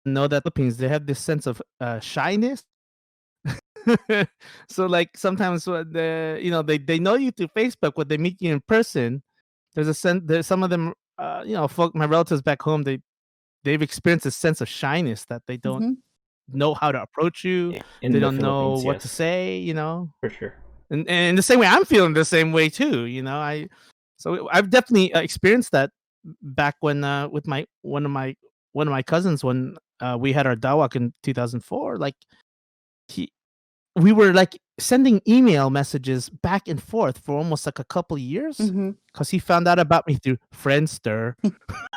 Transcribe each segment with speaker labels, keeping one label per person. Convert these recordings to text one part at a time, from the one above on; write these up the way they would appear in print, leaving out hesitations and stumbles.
Speaker 1: know that Philippines, they have this sense of shyness. So like sometimes when they know you through Facebook, when they meet you in person, there's some of them, my relatives back home, they've experienced a sense of shyness that they don't
Speaker 2: Mhm.
Speaker 1: know how to approach you.
Speaker 3: In
Speaker 1: They
Speaker 3: the
Speaker 1: don't know
Speaker 3: Philippines,
Speaker 1: what to
Speaker 3: yes,
Speaker 1: say.
Speaker 3: for sure.
Speaker 1: And the same way I'm feeling the same way too. I've definitely experienced that back when with my one of my cousins when we had our dawak in 2004. Like he we were like sending email messages back and forth for almost like a couple years
Speaker 2: Mhm.
Speaker 1: because he found out about me through Friendster.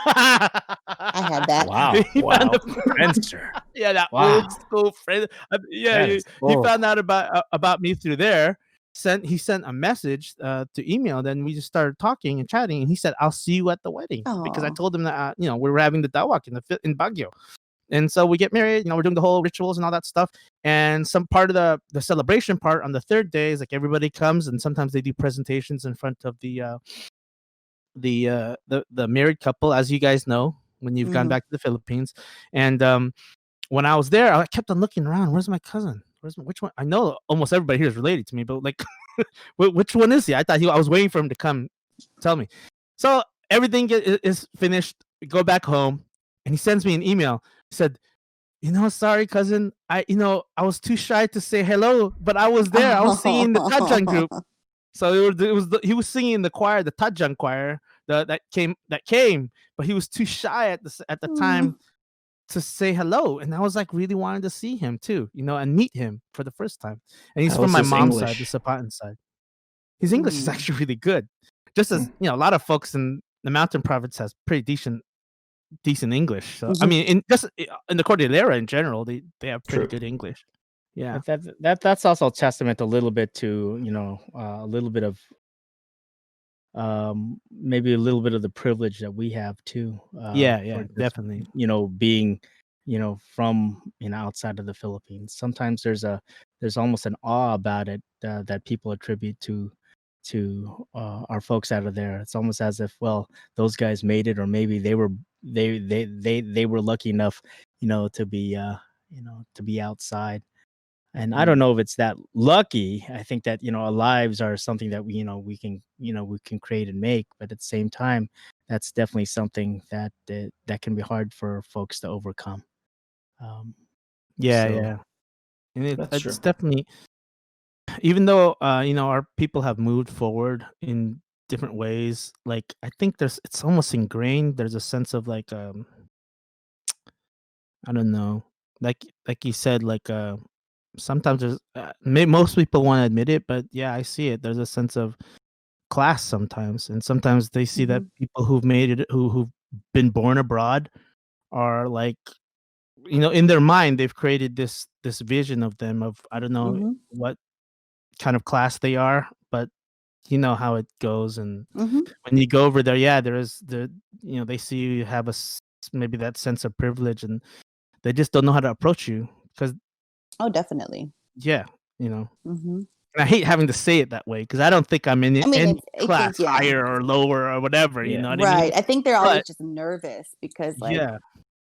Speaker 2: I had that.
Speaker 3: Wow,
Speaker 1: He found
Speaker 3: wow,
Speaker 1: the
Speaker 3: Friendster.
Speaker 1: yeah, that old
Speaker 3: Wow,
Speaker 1: school friend. Yeah,
Speaker 3: that is
Speaker 1: he
Speaker 3: cool.
Speaker 1: found out about me through there. He sent a message to email. Then we just started talking and chatting. And he said, "I'll see you at the wedding," because I
Speaker 2: Oh.
Speaker 1: told him that we were having the dawak in Baguio. And so we get married. We're doing the whole rituals and all that stuff. And some part of the celebration part on the third day is like everybody comes, and sometimes they do presentations in front of the married couple, as you guys know when you've gone
Speaker 2: Mhm.
Speaker 1: back to the Philippines. And when I was there, I kept on looking around. Where's my cousin? Which one? I know almost everybody here is related to me, but like, which one is he? I was waiting for him to come tell me. So everything is finished. We go back home, and he sends me an email. He said, sorry, cousin. I was too shy to say hello, but I was there. I was singing the Tajang group.
Speaker 2: Oh.
Speaker 1: So he was singing in the choir, the Tajang choir, that came, but he was too shy at the
Speaker 2: Mm.
Speaker 1: time to say hello. And I was like really wanting to see him too, and meet him for the first time. And he's
Speaker 3: How
Speaker 1: from
Speaker 3: was
Speaker 1: my
Speaker 3: his
Speaker 1: mom's side, the
Speaker 3: English?
Speaker 1: Zapatan side. His English is
Speaker 2: Mm.
Speaker 1: actually really good. Just
Speaker 3: Hmm.
Speaker 1: as a lot of folks in the mountain province has pretty decent English. So I
Speaker 2: Mhm.
Speaker 1: mean, in the Cordillera in general, they have pretty
Speaker 3: True.
Speaker 1: good English. Yeah.
Speaker 4: But that's also a testament a little bit to a little bit of maybe a little bit of the privilege that we have too,
Speaker 1: Yeah,
Speaker 4: for just
Speaker 1: definitely.
Speaker 4: being from outside of the Philippines. Sometimes there's almost an awe about it, that people attribute to our folks out of there. It's almost as if, well, those guys made it, or maybe they were lucky enough to be to be outside. And I don't
Speaker 2: Mm.
Speaker 4: know if it's that lucky. I think that, our lives are something that we can create and make, but at the same time, that's definitely something that can be hard for folks to overcome. Um,
Speaker 1: Yeah,
Speaker 4: so
Speaker 1: yeah. And
Speaker 3: That's true.
Speaker 1: it's definitely, even though our people have moved forward in different ways, like I think it's almost ingrained. There's a sense of like I don't know, like you said, like sometimes there's most people want to admit it, but yeah, I see it. There's a sense of class sometimes, and sometimes they see that
Speaker 2: Mhm.
Speaker 1: people who've made it, who've been born abroad, are like, in their mind they've created this vision of them, of I don't know
Speaker 2: Mhm.
Speaker 1: what kind of class they are, but you know how it goes. And
Speaker 2: Mhm.
Speaker 1: when you go over there, yeah, there is they see you have maybe that sense of privilege, and they just don't know how to approach you because
Speaker 2: Oh, definitely.
Speaker 1: yeah, you know.
Speaker 2: Mhm.
Speaker 1: And I hate having to say it that way because I don't think I'm in
Speaker 2: I mean,
Speaker 1: any
Speaker 2: I think,
Speaker 1: class
Speaker 2: yeah.
Speaker 1: higher or lower or whatever. You
Speaker 3: Yeah.
Speaker 1: know what I mean?
Speaker 2: Right. I think they're always
Speaker 1: But
Speaker 2: just nervous because, like,
Speaker 1: yeah,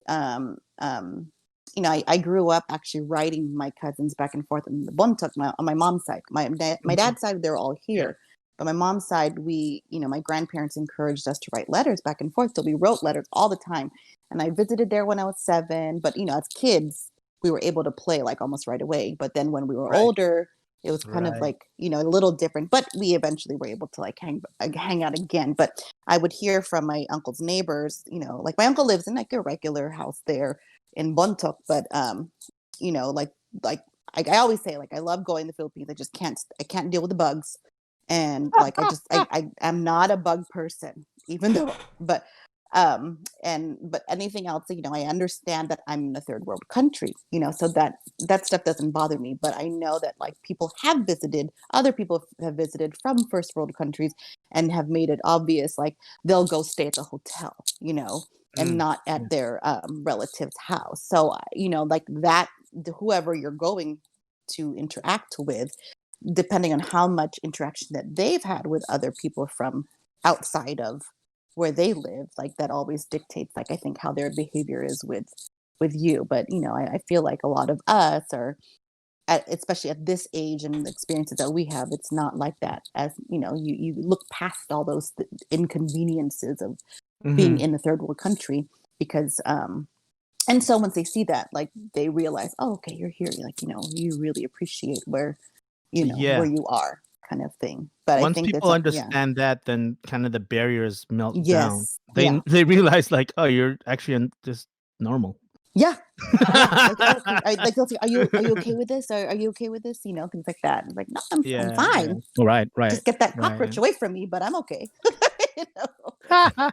Speaker 2: um, um, I grew up actually riding my cousins back and forth in the Bontoc on my mom's side. My
Speaker 1: mhm,
Speaker 2: dad's side, they're all here. But my mom's side, my grandparents encouraged us to write letters back and forth. So we wrote letters all the time. And I visited there when I was 7. But, as kids, we were able to play like almost right away. But then when we were
Speaker 1: right,
Speaker 2: older, it was kind of
Speaker 1: right.
Speaker 2: like, a little different. But we eventually were able to like hang out again. But I would hear from my uncle's neighbors, like my uncle lives in like a regular house there in Bontoc, but like like I always say, like, I love going to the Philippines. I can't deal with the bugs, and like I am not a bug person, even though, but anything else, I understand that I'm in a third world country, so that stuff doesn't bother me. But I know that like other people have visited from first world countries and have made it obvious, like they'll go stay at the hotel, and
Speaker 1: Mm,
Speaker 2: not
Speaker 1: yeah,
Speaker 2: at their relative's house. So, like that, whoever you're going to interact with, depending on how much interaction that they've had with other people from outside of where they live, like that always dictates, like I think, how their behavior is with with you. But I feel like a lot of us are especially at this age and the experiences that we have, it's not like that. As you look past all those inconveniences of being in a third world country, because and so once they see that, like, they realize, oh, okay, you're here, like, you really appreciate where where you are, kind of thing. But I
Speaker 1: Once
Speaker 2: think
Speaker 1: people
Speaker 2: that's
Speaker 1: understand that, then kind of the barriers melt down.
Speaker 2: yes,
Speaker 1: They realize, like, oh, you're actually just normal.
Speaker 2: yeah. Like, okay, they'll say, are you okay with this? Are you okay with this? Things like that. It's like, no, I'm
Speaker 1: Yeah,
Speaker 2: fine.
Speaker 4: Right, right,
Speaker 2: Just get that
Speaker 4: right.
Speaker 2: cockroach away from me, but I'm okay. You know?